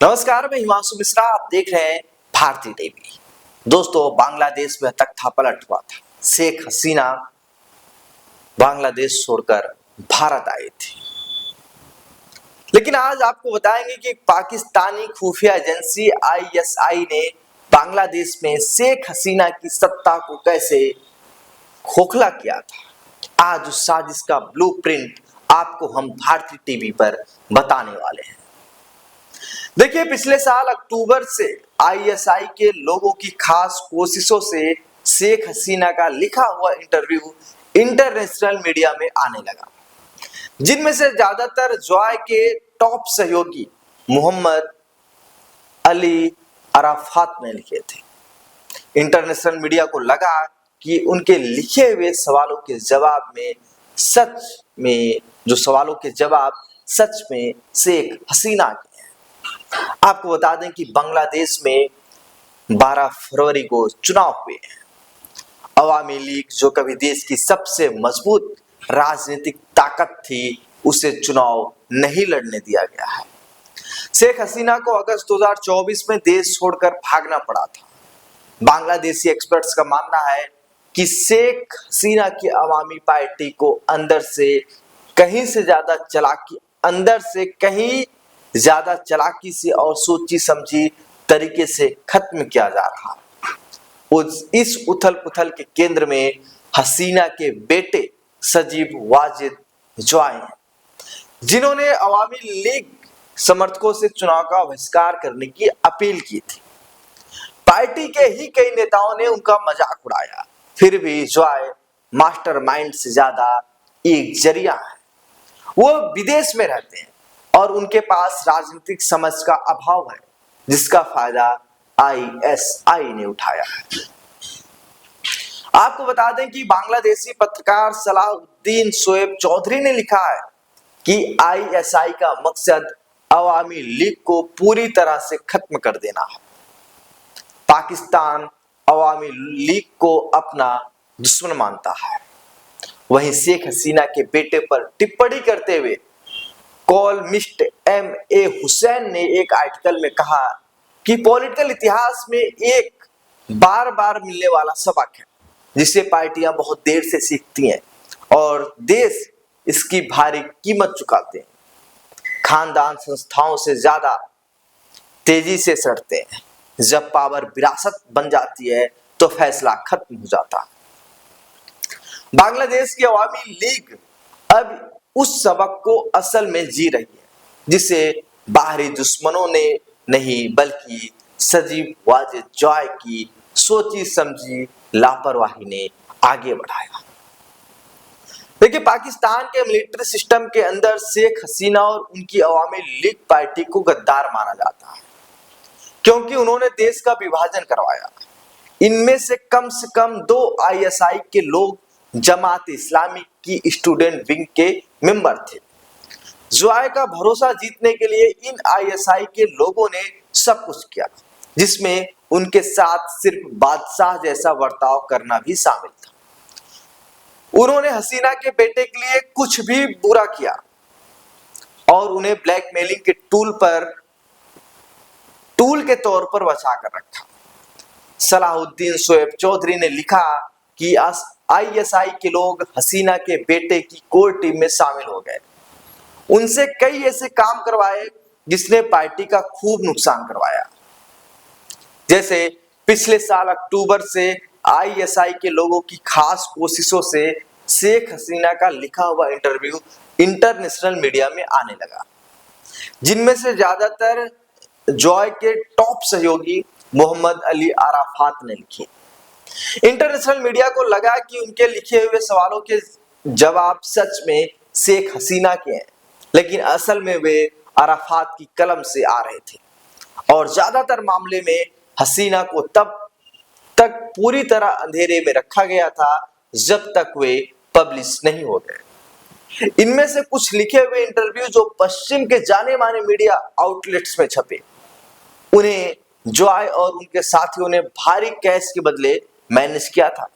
नमस्कार, मैं हिमांशु मिश्रा। आप देख रहे हैं भारतीय टीवी। दोस्तों, बांग्लादेश में तख्ता पलट हुआ था। शेख हसीना बांग्लादेश छोड़कर भारत आई थी, लेकिन आज आपको बताएंगे कि पाकिस्तानी खुफिया एजेंसी आईएसआई ने बांग्लादेश में शेख हसीना की सत्ता को कैसे खोखला किया था। आज उस साजिश का ब्लूप्रिंट आपको हम भारतीय टीवी पर बताने वाले हैं। देखिए, पिछले साल अक्टूबर से आईएसआई के लोगों की खास कोशिशों से शेख हसीना का लिखा हुआ इंटरव्यू इंटरनेशनल मीडिया में आने लगा, जिनमें से ज्यादातर जॉय के टॉप सहयोगी मोहम्मद अली अराफात ने लिखे थे। इंटरनेशनल मीडिया को लगा कि उनके लिखे हुए सवालों के जवाब में सच में शेख हसीना के। आपको बता दें कि बांग्लादेश में 12 फरवरी को चुनाव हुए हैं। अवामी लीग, जो कभी देश की सबसे मजबूत राजनीतिक ताकत थी, उसे चुनाव नहीं लड़ने दिया गया है। शेख हसीना को अगस्त 2024 में देश छोड़कर भागना पड़ा था। बांग्लादेशी एक्सपर्ट्स का मानना है कि शेख हसीना की अवामी पार्टी को अंदर से कहीं ज्यादा चालाकी से और सोची समझी तरीके से खत्म किया जा रहा है। इस उथल पुथल के केंद्र में हसीना के बेटे सजीब वाजिद जॉय हैं, जिन्होंने अवामी लीग समर्थकों से चुनाव का बहिष्कार करने की अपील की थी। पार्टी के ही कई नेताओं ने उनका मजाक उड़ाया। फिर भी जॉय मास्टरमाइंड से ज्यादा एक जरिया है। वो विदेश में रहते हैं और उनके पास राजनीतिक समझ का अभाव है, जिसका फायदा आईएसआई ने उठाया है। आपको बता दें कि बांग्लादेशी पत्रकार सलाहुद्दीन शोएब चौधरी ने लिखा है कि आईएसआई का मकसद अवामी लीग को पूरी तरह से खत्म कर देना है। पाकिस्तान अवामी लीग को अपना दुश्मन मानता है। वहीं शेख हसीना के बेटे पर टिप्पणी करते हुए कॉलमिस्ट एम.ए. हुसैन ने एक आर्टिकल में कहा कि पॉलिटिकल इतिहास में एक बार बार मिलने वाला सबक है, जिसे पार्टियां बहुत देर से सीखती हैं और देश इसकी भारी कीमत चुकाते हैं। खानदान संस्थाओं से ज्यादा तेजी से सड़ते हैं। जब पावर विरासत बन जाती है तो फैसला खत्म हो जाता है। बांग्लादेश की अवामी लीग अब उस सबक को असल में जी रही है, जिसे बाहरी दुश्मनों ने नहीं बल्कि सजीब वाजिद जॉय की सोची समझी लापरवाही ने आगे बढ़ाया। देखिए, पाकिस्तान के मिलिट्री सिस्टम के अंदर शेख हसीना और उनकी अवामी लीग पार्टी को गद्दार माना जाता है, क्योंकि उन्होंने देश का विभाजन करवाया। इनमें से कम 2 आईएसआई के लोग जमात इस्लामी की स्टूडेंट विंग के मेंबर थे। जॉय का भरोसा जीतने के लिए इन आईएसआई के लोगों ने सब कुछ किया, जिसमें उनके साथ सिर्फ बादशाह जैसा बर्ताव करना भी शामिल था। उन्होंने हसीना के बेटे के लिए कुछ भी बुरा किया और उन्हें ब्लैकमेलिंग के टूल के तौर पर बचा कर रखा। सलाहुद्दीन शोएब चौधरी ने लिखा कि आईएसआई के लोग हसीना के बेटे की कोर टीम में शामिल हो गए। उनसे कई ऐसे काम करवाए जिसने पार्टी का खूब नुकसान करवाया। जैसे पिछले साल अक्टूबर से आईएसआई के लोगों की खास कोशिशों से शेख हसीना का लिखा हुआ इंटरव्यू इंटरनेशनल मीडिया में आने लगा, जिनमें से ज्यादातर जॉय के टॉप सहयोगी मोहम्मद अली अराफात ने लिखे। इंटरनेशनल मीडिया को लगा कि उनके लिखे हुए सवालों के जवाब सच में शेख हसीना के हैं, लेकिन असल में वे अराफात की कलम से आ रहे थे और ज्यादातर मामले में हसीना को तब तक पूरी तरह अंधेरे में रखा गया था जब तक वे पब्लिश नहीं हो गए। इनमें से कुछ लिखे हुए इंटरव्यू जो पश्चिम के जाने माने मीडिया आउटलेट्स में छपे, उन्हें जॉय और उनके साथियों ने भारी कैश के बदले मैनेज किया था।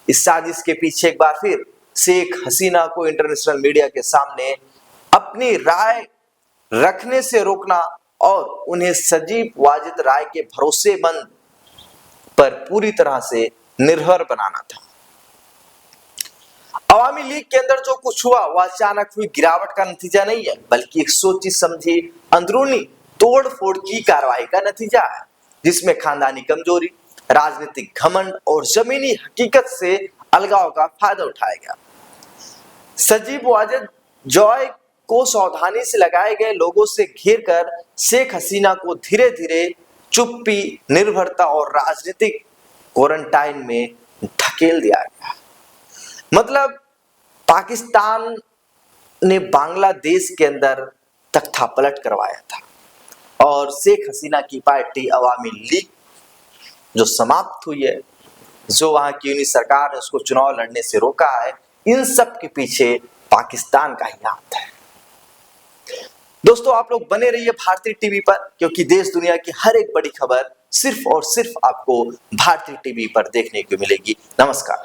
इस साजिश के पीछे एक बार फिर शेख हसीना को इंटरनेशनल मीडिया के सामने अपनी राय रखने से रोकना और उन्हें सजीब वाजिद राय के भरोसेमंद पर पूरी तरह से निर्भर बनाना था। अवामी लीग के अंदर जो कुछ हुआ वह अचानक हुई गिरावट का नतीजा नहीं है, बल्कि एक सोची समझी अंदरूनी तोड़फोड़ की कार्रवाई का नतीजा है, जिसमें खानदानी कमजोरी, राजनीतिक घमंड और जमीनी हकीकत से अलगाव का फायदा उठाया गया। सजीब वाजिद जॉय को सावधानी से लगाए गए लोगों से घेरकर शेख हसीना को धीरे धीरे चुप्पी, निर्भरता और राजनीतिक क्वारंटाइन में धकेल दिया गया। मतलब पाकिस्तान ने बांग्लादेश के अंदर तख्तापलट करवाया था और शेख हसीना की पार्टी अवामी लीग जो समाप्त हुई है, जो वहां की यूनियन सरकार ने उसको चुनाव लड़ने से रोका है, इन सब के पीछे पाकिस्तान का ही हाथ है। दोस्तों, आप लोग बने रहिए भारतीय टीवी पर, क्योंकि देश दुनिया की हर एक बड़ी खबर सिर्फ और सिर्फ आपको भारतीय टीवी पर देखने को मिलेगी। नमस्कार।